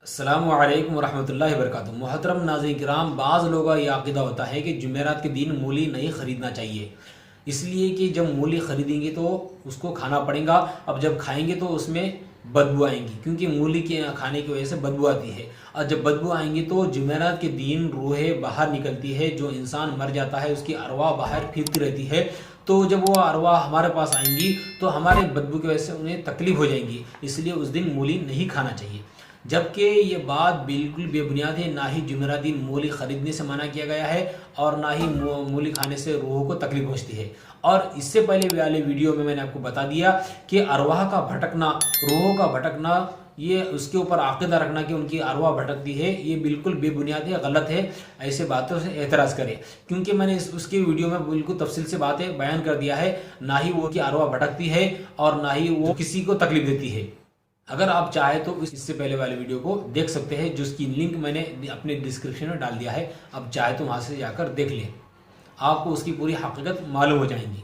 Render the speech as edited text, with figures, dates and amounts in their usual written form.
السلام علیکم ورحمۃ اللہ وبرکاتہ۔ محترم ناظرین کرام، بعض لوگوں کا یہ عقیدہ ہوتا ہے کہ جمعرات کے دن مولی نہیں خریدنا چاہیے، اس لیے کہ جب مولی خریدیں گے تو اس کو کھانا پڑے گا، اب جب کھائیں گے تو اس میں بدبو آئیں گی، کیونکہ مولی کے کھانے کی وجہ سے بدبو آتی ہے، اور جب بدبو آئیں گی تو جمعرات کے دن روح باہر نکلتی ہے، جو انسان مر جاتا ہے اس کی ارواح باہر پھرتی رہتی ہے، تو جب وہ ارواح ہمارے پاس آئیں گی تو ہمارے بدبو کی وجہ سے انہیں تکلیف ہو جائیں گی، اس لیے اس دن مولی نہیں کھانا چاہیے۔ جبکہ یہ بات بالکل بے بنیاد ہے، نہ ہی جمعرات دن مولی خریدنے سے منع کیا گیا ہے اور نہ ہی مولی کھانے سے روح کو تکلیف پہنچتی ہے۔ اور اس سے پہلے والے ویڈیو میں نے آپ کو بتا دیا کہ ارواح کا بھٹکنا، روحوں کا بھٹکنا، یہ اس کے اوپر عقیدہ رکھنا کہ ان کی ارواح بھٹکتی ہے، یہ بالکل بے بنیاد ہے، غلط ہے، ایسے باتوں سے اعتراض کرے، کیونکہ میں نے اس کے ویڈیو میں بالکل تفصیل سے باتیں بیان کر دیا ہے، نہ ہی وہ کی ارواح بھٹکتی ہے اور نہ ہی وہ کسی کو تکلیف دیتی ہے۔ اگر آپ چاہیں تو اس سے پہلے والے ویڈیو کو دیکھ سکتے ہیں، جس کی لنک میں نے اپنے ڈسکرپشن میں ڈال دیا ہے، اب چاہے تو وہاں سے جا کر دیکھ لیں، آپ کو اس کی پوری حقیقت معلوم ہو جائیں گی۔